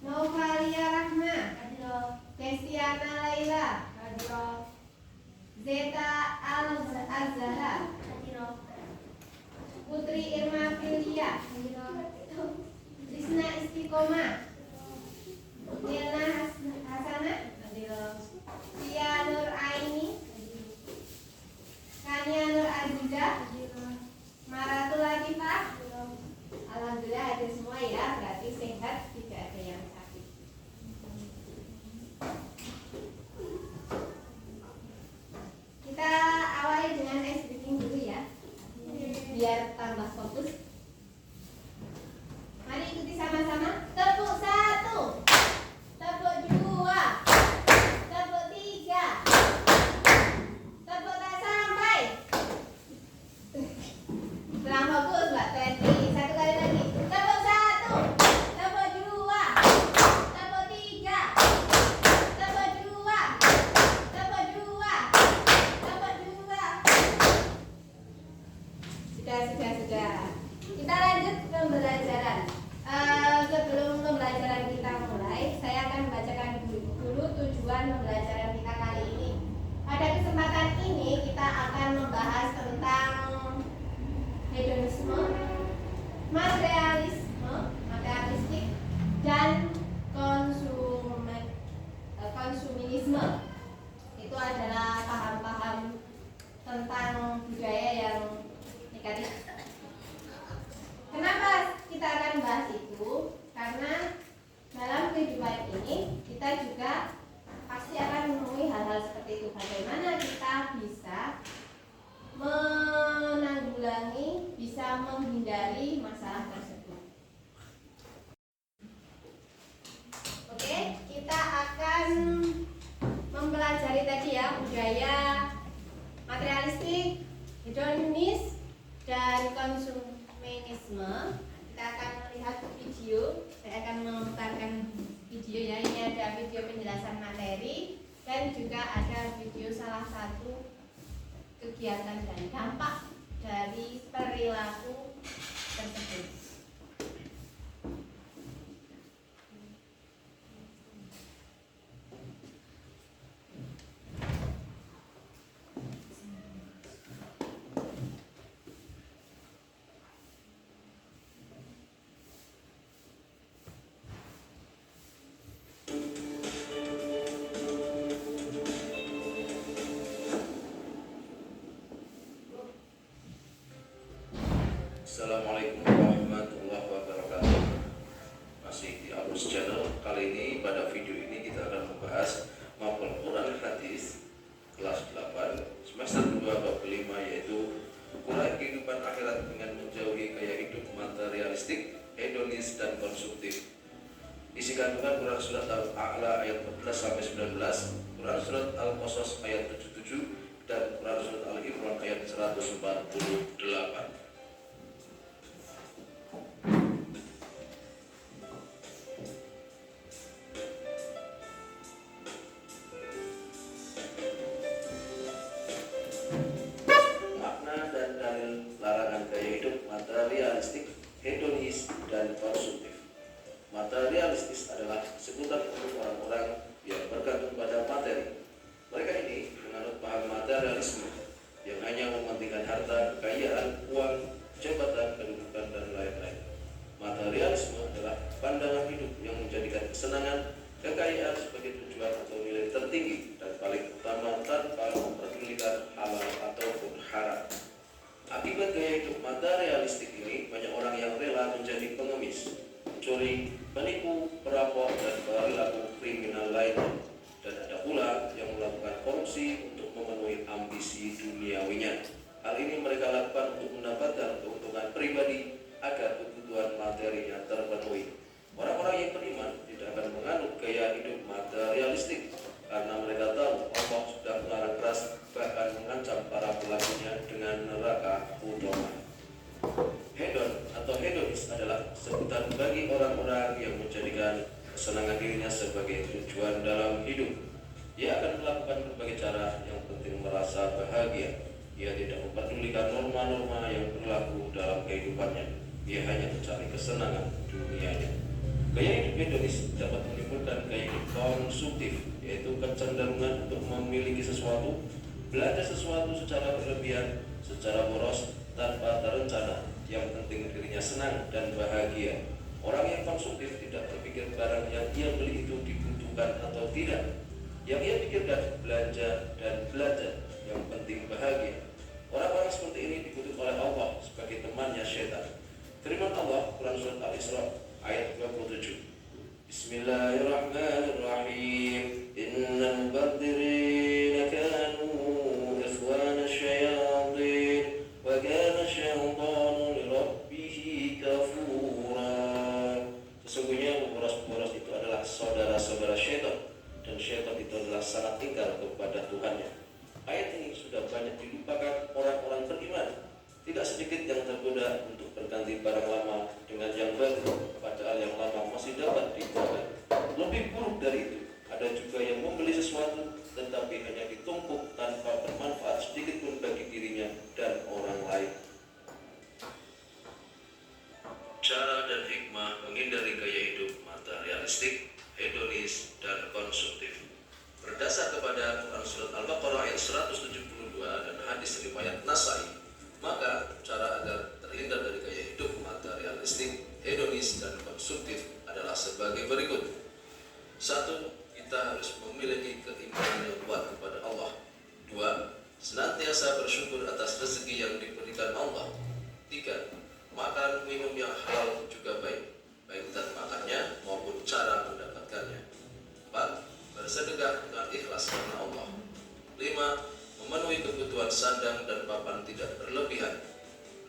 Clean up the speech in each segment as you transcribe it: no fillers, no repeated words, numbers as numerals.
Novalia Rahma, Destiana Laila, Zeta Al-Azhara, Putri Irma Filia, Krisna Istiqomah, Nilna Hasanah, Tia Nur Aini, Kania Nur Aziza, Maratul Latifah. Alhamdulillah ada semua ya, berarti sehat, tidak ada yang sakit. Kita awali dengan ice breathing dulu ya, biar tambah fokus. Mari ikuti sama-sama. Tepuk 1, tepuk 2, tepuk 3, tepuk tak sampai. Kurang fokus Mbak Teti. Satu kali lagi. Tepuk 1, tepuk 2, tepuk 3, tepuk 2, tepuk 2, tepuk 2. Sudah. Kita lanjut pembelajaran. Sebelum pembelajaran kita mulai, saya akan membacakan dulu tujuan pembelajaran kita kali ini. Pada kesempatan ini kita akan membahas tentang hedonisme, materialistik, dan konsumenisme. Itu adalah paham-paham tentang budaya yang negatif. Kenapa kita akan bahas itu? Karena dalam kehidupan ini kita juga pasti akan menemui hal-hal seperti itu. Bagaimana kita bisa menanggulangi, bisa menghindari masalah tersebut. Oke, kita akan mempelajari tadi ya, budaya materialistik, hedonis, dan konsumenisme. Kita akan melihat video. Saya akan memutarkan video ya. Ini ada video penjelasan materi dan juga ada video salah satu kegiatan dan dampak dari perilaku tersebut. Assalamualaikum warahmatullahi wabarakatuh. Masih di Alus Channel. Kali ini pada video ini kita akan membahas mapel Quran Hadis kelas 8 semester 2 bab 5, yaitu ukuran kehidupan akhirat dengan menjauhi gaya hidup materialistik, hedonis, dan konsumtif. Isi kandungan Quran surat Al-A'la ayat 14 sampai 19, Quran surat Al-Qasas ayat 77, dan Quran surat Al-Imran ayat 148. Hedonis dan konsumtif. Materialistis adalah sebutan untuk orang-orang yang bergantung pada materi. Mereka ini menganut paham materialisme yang hanya mementingkan harta, kekayaan, uang, jabatan, kedudukan, dan lain-lain. Materialisme adalah pandangan hidup yang menjadikan kesenangan, kekayaan sebagai tujuan atau nilai tertinggi dan paling utama tanpa memperdulikan halal ataupun haram. Akibat gaya hidup materialistik ini, banyak orang yang rela menjadi pengemis, pencuri, penipu, perampok, dan perilaku kriminal lainnya. Dan ada pula yang melakukan korupsi untuk memenuhi ambisi duniawinya. Hal ini mereka lakukan untuk mendapatkan keuntungan pribadi agar kebutuhan materinya terpenuhi. Orang-orang yang beriman tidak akan menganut gaya hidup materialistik karena mereka tahu Allah sudah melarang keras, bahkan mengancam para pelakunya dengan neraka utama. Hedon atau hedonis adalah sebutan bagi orang-orang yang menjadikan kesenangan dirinya sebagai tujuan dalam hidup. Ia akan melakukan berbagai cara yang penting merasa bahagia. Ia tidak mempedulikan norma-norma yang berlaku dalam kehidupannya. Ia hanya mencari kesenangan dunianya. Gaya hidup hedonis dapat menimbulkan gaya hidup konsumtif, yaitu kecenderungan untuk memiliki sesuatu, belanja sesuatu secara berlebihan, secara boros, tanpa terencana. Yang penting dirinya senang dan bahagia. Orang yang konsumtif tidak berpikir barang yang ia beli itu dibutuhkan atau tidak. Yang ia pikirkan belanja dan belanja, yang penting bahagia. Orang-orang seperti ini dikutuk oleh Allah sebagai temannya syaitan. Firman Allah, Quran Surat Al-Isra ayat 27. Bismillahirrahmanirrahim. Innal mubadzirina kanu ikhwana syayatin wa kana syaitanu lirabbih kafura. Sesungguhnya pemboros-pemboros itu adalah saudara-saudara syaitan, dan syaitan itu adalah sangat ingkar kepada Tuhannya. Ayat ini sudah banyak dilupakan orang-orang beriman. Tidak sedikit yang tergoda untuk berganti barang lama dengan yang baru, padahal yang lama masih dapat digunakan. Lebih buruk dari itu, ada juga yang membeli sesuatu tetapi hanya ditumpuk tanpa bermanfaat sedikit pun bagi dirinya dan orang lain. Cara dan hikmah menghindari gaya hidup materialistik, hedonis, dan konsumtif. Berdasar kepada Quran Surat Al-Baqarah ayat 172 dan hadis riwayat Nasai, maka cara agar terhindar dari gaya hidup materialistik, hedonis, dan konsumtif adalah sebagai berikut. 1. Kita harus memiliki keimanan yang kuat kepada Allah. 2. Senantiasa bersyukur atas rezeki yang diberikan Allah. 3. Makan minum yang halal juga baik zat makannya maupun cara mendapatkannya. 4. Bersedekah dengan ikhlas karena Allah. 5. Memenuhi kebutuhan sandang dan papan tidak berlebihan.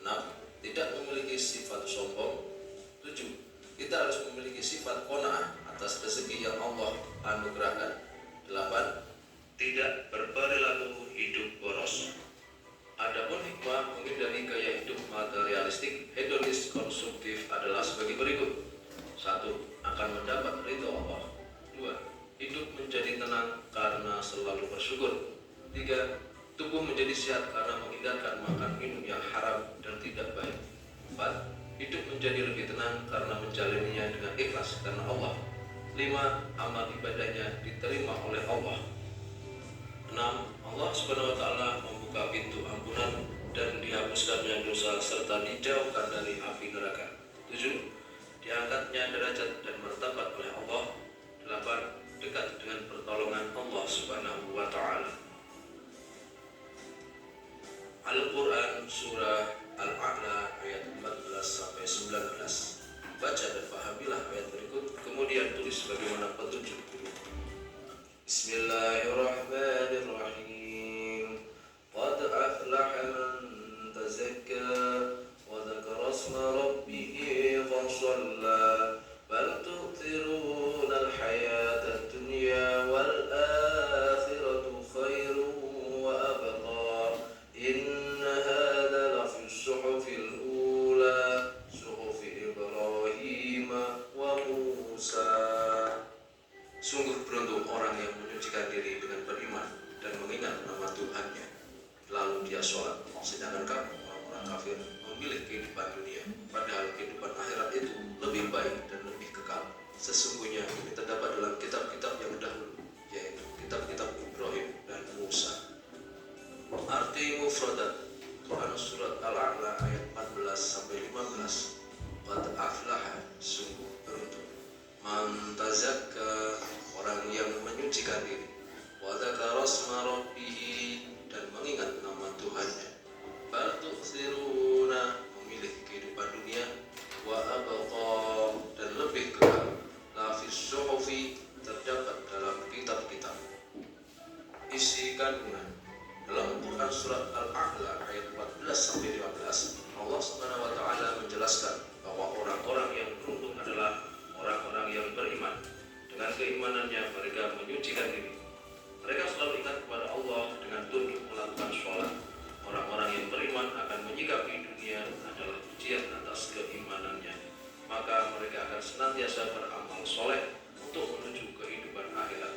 6. Tidak memiliki sifat sombong. 7. Kita harus memiliki sifat qanaah atas rezeki yang Allah anugerahkan. 8. Tidak berperilaku hidup boros. Adapun hikmah menghindari gaya hidup materialistik, hedonis, konsumtif adalah sebagai berikut. 1. Akan mendapat ridho Allah. 2. Hidup menjadi tenang karena selalu bersyukur. 3. Tubuh menjadi sehat karena menghindarkan makan minum yang haram dan tidak baik. 4. Hidup menjadi lebih tenang karena menjalaninya dengan ikhlas karena Allah. 5. Amal ibadahnya diterima oleh Allah. 6. Allah Subhanahu wa Ta'ala membuka pintu ampunan dan dihapuskannya dosa serta dijauhkan dari api neraka. 7. Diangkatnya derajat dan martabat oleh Allah. 8. Dekat dengan pertolongan Allah Subhanahu wa Ta'ala. Al-Quran Surah Al-A'la ayat 14-19. Baca dan pahamilah ayat berikut, kemudian tulis bagaimana petunjuk berikut. Bismillahirrahmanirrahim. Qad aflaha man tazakka wa dzakara isma rabbih fashalla bal tu'thiruna al-hayata ad-dunya wal akhiratu khairun wa abqa. Inna hadha lafi suhufil ula suhufi Ibrahim wa Musa. Sungguh beruntung orang yang menyucikan diri dengan beriman dan mengingat nama Tuhannya, lalu dia sholat. Sedangkan kamu orang-orang kafir memilih kehidupan dunia, padahal kehidupan akhirat itu lebih baik dan lebih kekal. Sesungguhnya ini terdapat dalam kitab-kitab yang dahulu, yaitu kitab-kitab Ibrahim dan Musa. Arti mufradat Quran Surat Al-A'la ayat 14-15. Qad aflaha, sungguh beruntung. Man tazakka, orang yang menyucikan diri. Wa dzakara isma rabbih, dan mengingat nama Tuhannya. Bal tu'thiruna, memilih kehidupan dunia. Wa abqa, dan lebih kekal. La fis suhufi, terdapat dalam kitab-kitab. Isi kandungan dalam Quran Surat Al-A'la ayat 14-15, Allah Subhanahu wa Ta'ala menjelaskan bahwa orang-orang yang beruntung adalah orang-orang yang beriman. Dengan keimanannya mereka menyucikan diri. Mereka selalu ingat kepada Allah dengan tunduk melakukan sholat. Orang-orang yang beriman akan menyikapi dunia adalah ujian atas keimanannya. Maka mereka akan senantiasa beramal soleh untuk menuju kehidupan akhirat.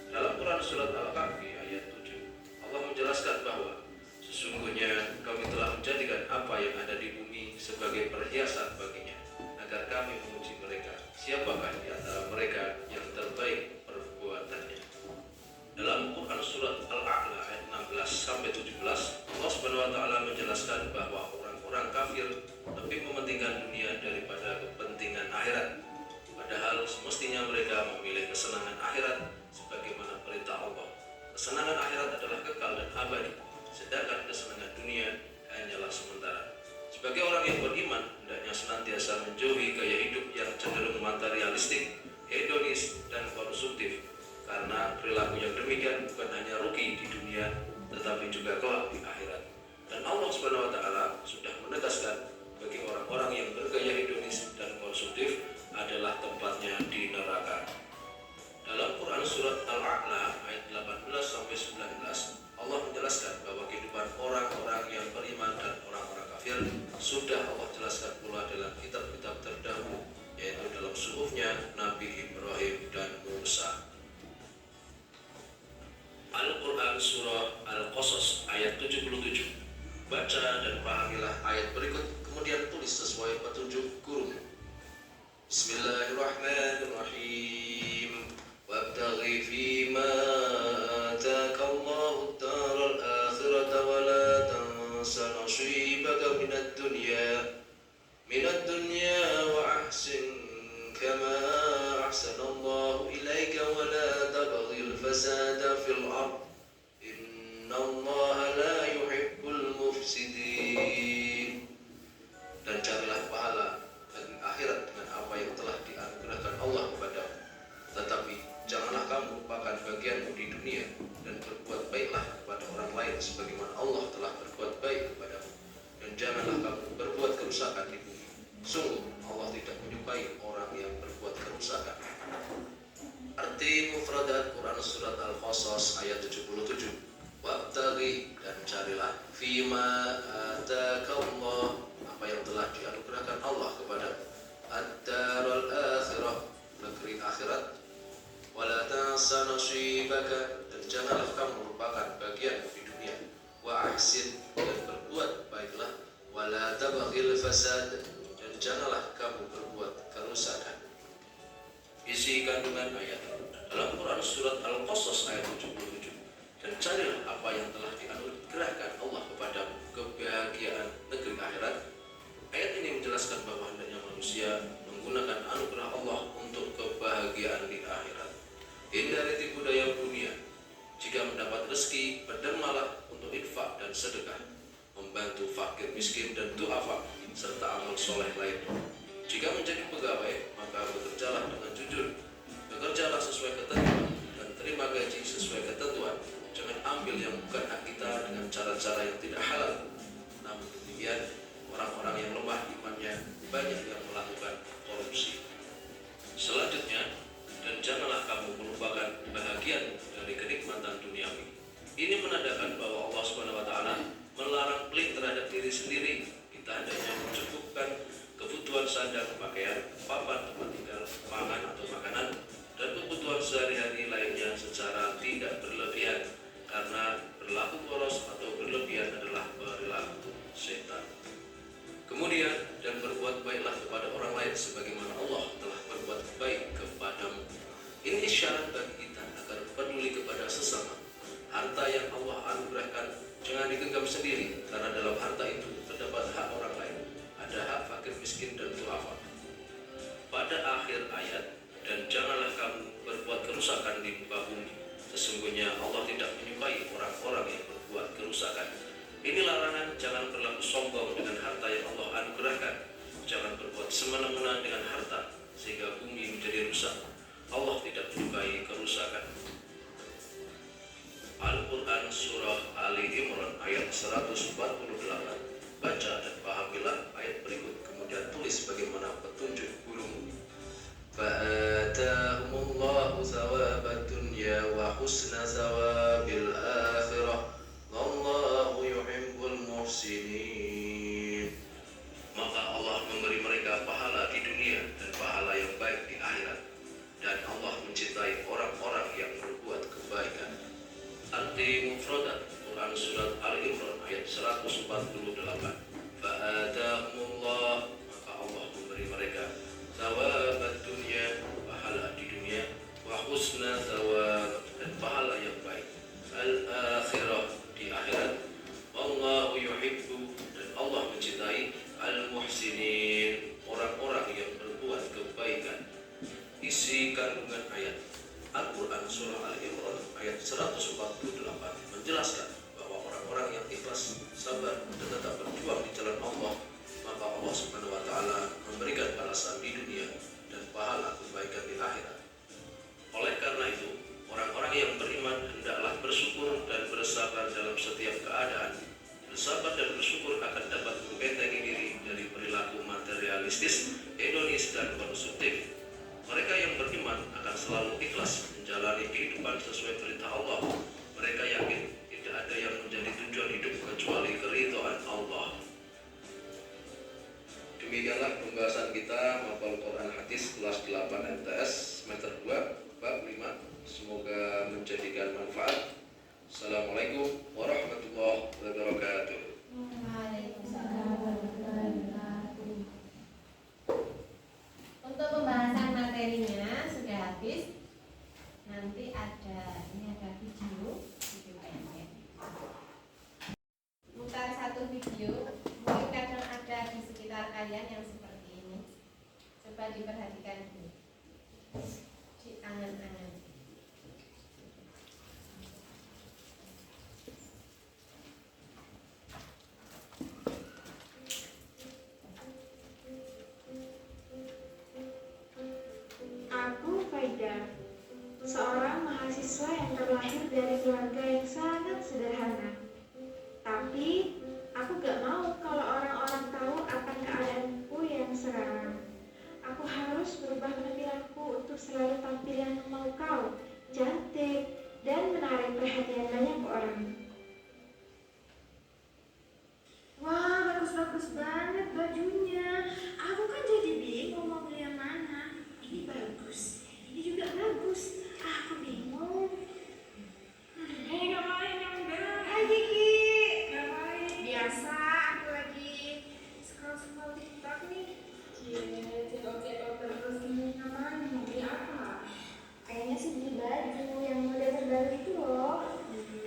Dalam Quran Surat Al-Kahfi ayat 7, Allah menjelaskan bahwa sesungguhnya kami telah menjadikan apa yang ada di bumi sebagai perhiasan baginya, agar kami menguji mereka, siapakah Sebagai orang yang beriman, hendaknya senantiasa menjauhi gaya hidup yang cenderung materialistik, hedonis, dan konsumtif. Karena perilaku yang demikian bukan hanya rugi di dunia, tetapi juga kelak di akhirat. Dan Allah Subhanahu wa Ta'ala sudah menegaskan bagi orang-orang yang bergaya hedonis dan konsumtif adalah tempatnya di neraka. Dalam Quran surat Al-A'la ayat 18-19, Allah menjelaskan bahwa kehidupan orang-orang yang beriman dan orang-orang kafir sudah Allah jelaskan pula dalam kitab-kitab terdahulu, yaitu dalam suhufnya Nabi Ibrahim dan Musa. Al-Quran Surah Al-Qasas ayat 77. Baca dan pahamilah ayat berikut, kemudian tulis sesuai petunjuk guru. Bismillahirrahmanirrahim. Wabtaghi fima ataka Allahu ad-daral akhirata wa la tansa nasibaka minad dunya wa ahsin kama ahsana Allahu ilaika wa la tabghil fasada fil ard inna Allaha la yuhibbul mufsidin. Dan carilah pahala bagi akhirat dengan apa yang telah dianugerahkan Allah kepadamu, tetapi janganlah kamu lupakan bagianmu di dunia dan berbuat baiklah kepada orang lain sebagaimana Allah telah berbuat baik kepadamu, dan janganlah kamu berbuat kerusakan di bumi. Sungguh Allah tidak menyukai orang yang berbuat kerusakan. Arti mufradat Quran surat Al-Qasas ayat 77. Wabtaghi, dan carilah, fima ataka Allah, apa yang telah dianugerahkan Allah kepadamu, ad-daral akhirah, negeri akhirat, wala tansa nasibaka, dan janganlah kamu melupakan bagianmu di dunia, wa ahsin, dan berbuat baiklah, wala tabghil fasad, dan janganlah kamu berbuat kerusakan. Isi kandungan ayat dalam Quran surat Al-Qasas ayat 77. Dan carilah apa yang telah dianugerahkan Allah kepadamu, kebahagiaan negeri akhirat. Ayat ini menjelaskan bahwa hendaknya manusia menggunakan anugerah Allah untuk kebahagiaan di akhirat. Hindari tipu daya dunia. Jika mendapat rezeki, berdermalah untuk infak dan sedekah, membantu fakir miskin dan du'afa, serta amal soleh lainnya. Jika menjadi pegawai, maka bekerjalah dengan jujur, bekerjalah sesuai ketentuan, dan terima gaji sesuai ketentuan. Jangan ambil yang bukan hak kita dengan cara-cara yang tidak halal. Namun demikian, orang-orang yang lemah imannya banyak yang melakukan korupsi. Selanjutnya, dan janganlah kamu melupakan bahagian dari kenikmatan duniawi. Ini menandakan bahwa Allah Subhanahu wa Ta'ala melarang pelit terhadap diri sendiri. Kita hendaknya mencukupkan kebutuhan sandang, pakaian, papan tempat tinggal, pangan atau makanan, dan kebutuhan sehari-hari lainnya secara tidak berlebihan, karena berlaku boros atau berlebihan adalah perilaku setan. Kemudian, dan berbuat baiklah kepada orang lain sebagaimana Allah telah berbuat baik kepadamu. Ini isyarat bagi kita agar peduli kepada sesama. Harta yang Allah anugerahkan jangan digenggam sendiri, karena dalam harta itu terdapat hak orang lain. Ada hak fakir miskin dan du'afa. Pada akhir ayat, dan janganlah kamu berbuat kerusakan di muka bumi. Sesungguhnya Allah tidak menyukai orang-orang yang berbuat kerusakan. Ini larangan, jangan berlaku sombong dengan harta yang Allah anugerahkan. Jangan berbuat semena-mena dengan harta sehingga bumi menjadi rusak. Allah tidak menyukai kerusakan. Al-Quran Surah Ali Imran ayat 148. Baca dan pahamilah ayat berikut, kemudian tulis bagaimana petunjuk gurumu. Fa'atahumullahu thawabad dunya wa husna thawabil akhirah wallahu yuhibbul muhsinin. Maka Allah memberi mereka pahala di dunia dan pahala yang baik di akhirat, dan Allah mencintai orang-orang yang berbuat kebaikan. Arti mufradat Quran surat Al-Imran ayat 148. Fa'atahumullah, maka Allah memberi mereka thawabad dunya, pahala di dunia, wa husna thawab, dan pahala yang baik al-akhirah, di akhirat. Wallahu yuhibbu, dan Allah mencintai al-muhsinin, orang-orang yang berbuat kebaikan. Isi kandungan ayat Al-Quran Surah Al-Imran ayat 148 menjelaskan bahwa orang-orang yang ikhlas, sabar, dan tetap berjuang di jalan Allah maka Allah Subhanahu wa taala memberikan balasan di dunia dan pahala kebaikan di akhirat. Oleh karena itu, orang-orang yang beriman hendaklah bersyukur dan bersabar dalam setiap keadaan. Bersabar dan bersyukur akan dapat membentengi diri dari perilaku materialistis, hedonis, dan konsumtif. Mereka yang beriman akan selalu ikhlas menjalani kehidupan sesuai perintah Allah. Mereka yakin tidak ada yang menjadi tujuan hidup kecuali keridhaan Allah. Demikianlah pembahasan kita Mapal Quran Hadis kelas 8 MTS semester 2 bab 5. Semoga menjadikan manfaat. Assalamualaikum warahmatullahi wabarakatuh. Waalaikumsalam warahmatullahi wabarakatuh. Untuk pembahasan materinya sudah habis. Nanti ada video pendek. Putar satu video. Mungkin kadang ada di sekitar kalian yang seperti ini. Coba diperhatikan dulu. Di angan-angan. Aku Faida, seorang mahasiswa yang terlahir dari keluarga yang sangat sederhana. Tapi aku gak mau kalau orang-orang tahu akan keadaanku yang sekarang. Aku harus berubah penampilanku untuk selalu tampil yang memukau, cantik, dan menarik perhatian banyak orang. Wah, bagus-bagus banget bajunya. Aku kan jadi bingung mau beli yang mana. Ini bagus, ini juga bagus. Aku bingung. Ngapain yang enggak? Hai Kiki. Ngapain? Biasa, aku lagi scroll TikTok nih. Cek terus nih. Ngapain? Mau beli apa? Kayaknya sih beli baju yang model terbaru itu loh.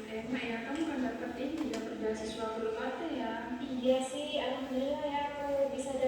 Enak ya, kamu kan dapet beasiswa Kulkate ya? Iya sih, alhamdulillah ya aku bisa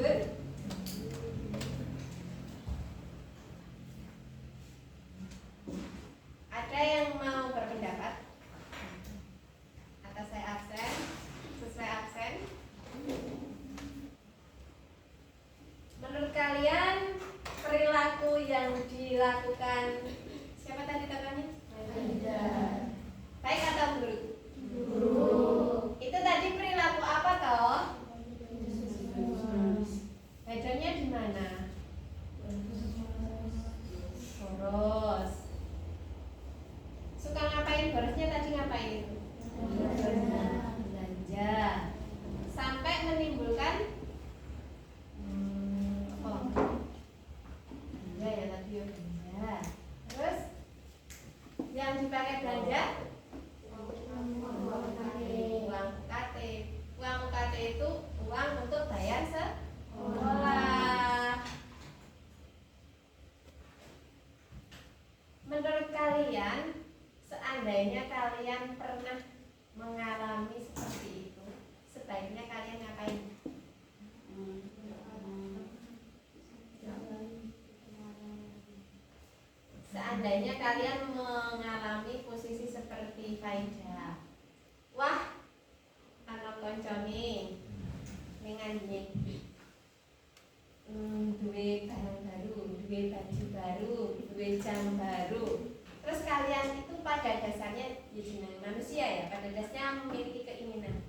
Gun? Ada yang mau berpendapat? Atau saya absen? Sesuai absen? Menurut kalian perilaku yang dilakukan siapa tadi namanya? Baik atau buruk? Itu tadi perilaku apa toh? Bedanya di mana? Boros. Suka ngapain? Borosnya tadi ngapain? Belanja. Sampai menimbulkan apa? Belanja ya tadi ya belanja. Terus yang dipakai belanja? Uang UKT. Uang UKT itu uang untuk bayar sekolah. Menurut kalian, seandainya kalian pernah mengalami seperti itu, sebaiknya kalian ngapain? Seandainya kalian mengalami posisi seperti Faida, wah, anak koncone nengani duwe barang baru, duwe baju baru, duwe jam baru. Terus kalian itu pada dasarnya ya jeneng manusia ya, pada dasarnya memiliki keinginan.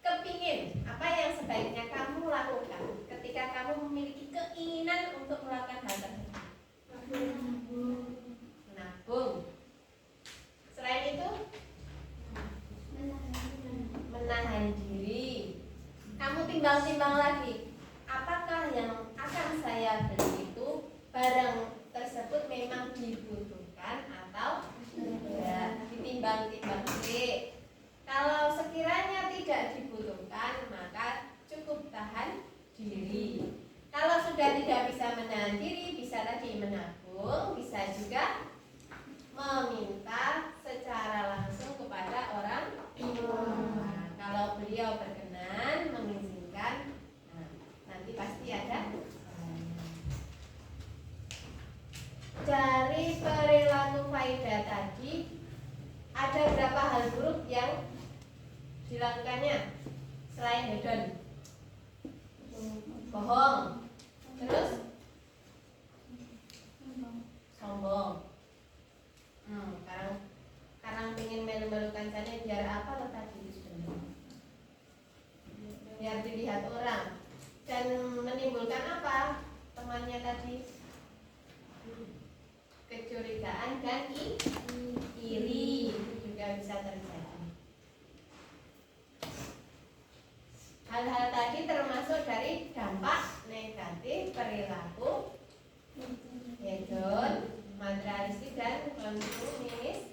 Kepingin apa yang sebaiknya kamu lakukan ketika kamu memiliki keinginan untuk melakukan hal tersebut? Menabung. Selain itu menahan diri. Kamu timbang-timbang lagi, apakah yang akan saya beli itu barang tersebut memang dibutuhkan atau tidak? Ditimbang-timbang sih. Kalau sekiranya tidak dibutuhkan, maka cukup tahan diri. Kalau sudah tidak bisa menahan diri, bisa tadi menabung, bisa juga meminta secara langsung kepada orang tua. Kalau beliau berkenan mengizinkan, nah, nanti pasti ada. Dari perilaku Faida tadi, ada berapa hal buruk yang dilakukannya selain hedon? Bohong, terus sombong. Karena ingin melu-melukan sana biar apa lo tadi itu sebenarnya? Biar dilihat orang dan menimbulkan apa? Temannya tadi kecurigaan dan iri, itu juga bisa terjadi. Hal-hal tadi termasuk dari dampak negatif perilaku hedon, materialistik dan konsumis.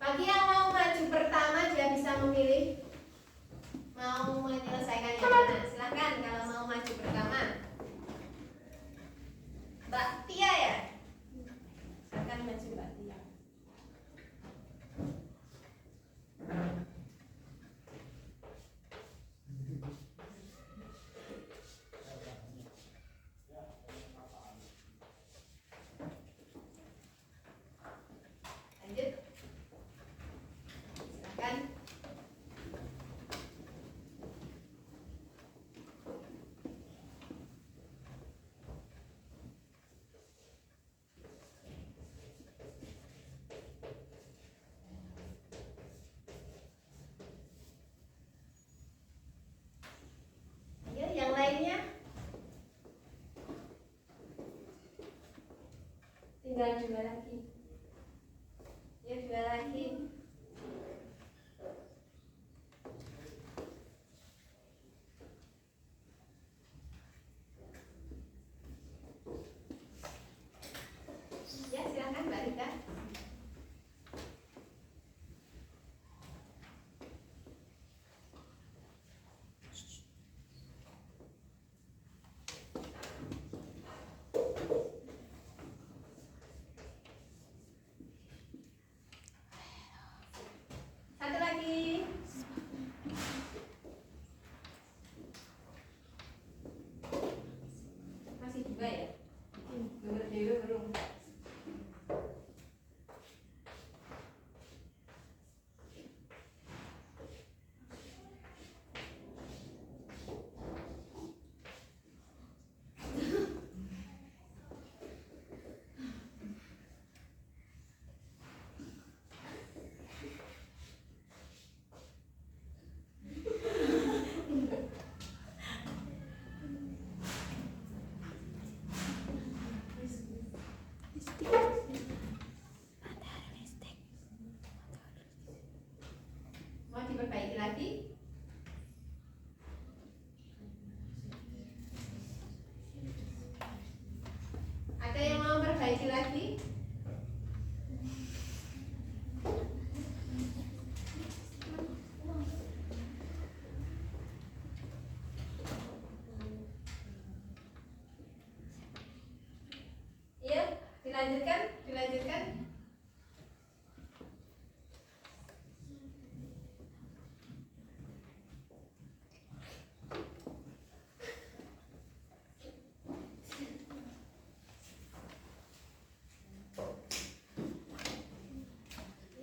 Bagi yang mau maju pertama dia bisa memilih mau menyelesaikan yang mana. Silakan kalau mau maju pertama. Mbak Tia ya. Silakan maju Mbak Tia. Lanjut. Silakan. Ayo yang lainnya. Tinggal 2 lagi. Ya 2 lagi. Ya silakan Mbak Rika. Satu lagi. Masih 2 ya? Nomor dewe belum. Mau diperbaiki lagi? Ada yang mau perbaiki lagi? Iya, dilanjutkan, dilanjutkan.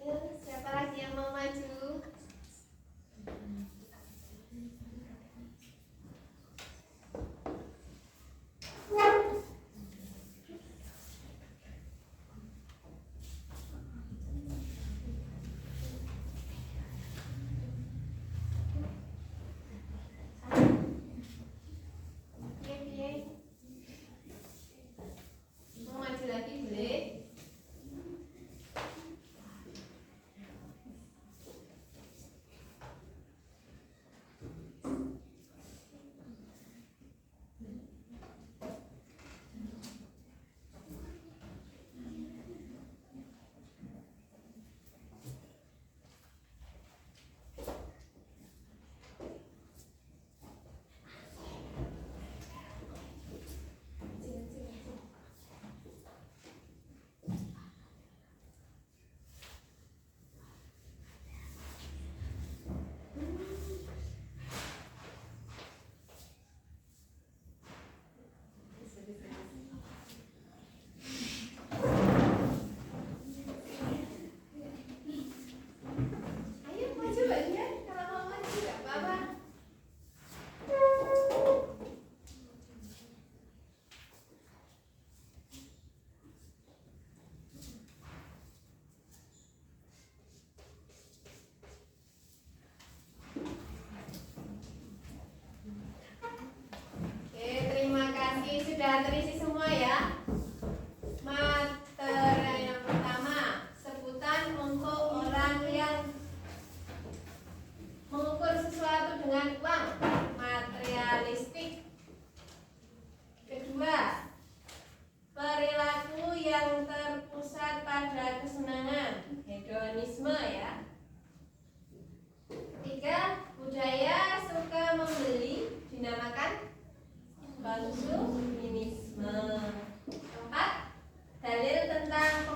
Ya, siapa lagi yang mau maju?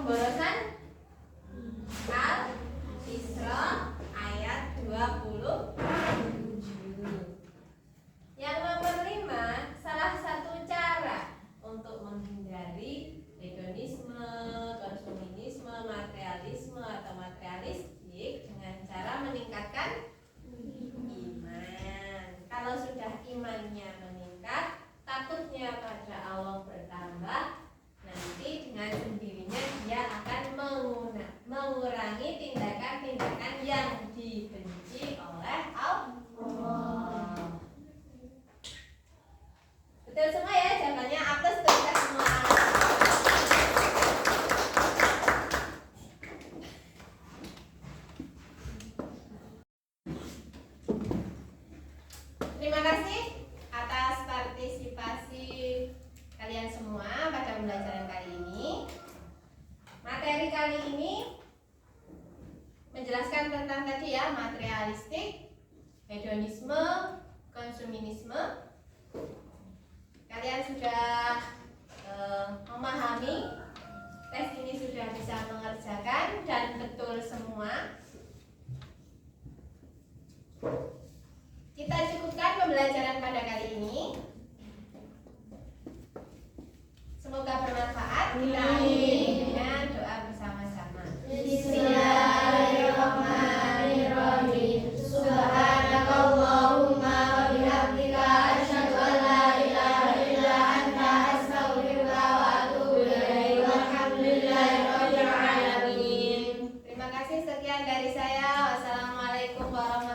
pemborosan Al-Isra ayat 27. Yang nomor 5, salah satu cara untuk menghindari hedonisme, konsumenisme, materialisme atau materialistik dengan cara meningkatkan iman. Kalau sudah imannya meningkat, takutnya pada Allah bertambah, nanti dengan sendirinya dia akan mengurangi tindakan-tindakan yang dibenci oleh Allah. Betul semua ya jawabannya. Apes tuh kita semua. Terima kasih atas partisipasi kalian semua pada pembelajaran kali ini. Materi kali ini menjelaskan tentang tadi ya, materialistik, hedonisme, konsumenisme. Kalian sudah memahami, tes ini sudah bisa mengerjakan dan betul semua. Kita cukupkan pembelajaran pada kali ini. Semoga bermanfaat. Kita akhiri dengan doa bersama-sama. Bismillahirrahmanirrahim. Subhanakallahumma wa bihamdika asyhadu an la ilaha illa anta astaghfiruka wa atubu ilaik. Walhamdulillahirabbil alamin. Terima kasih, sekian dari saya. Wassalamualaikum warahmatullahi wabarakatuh.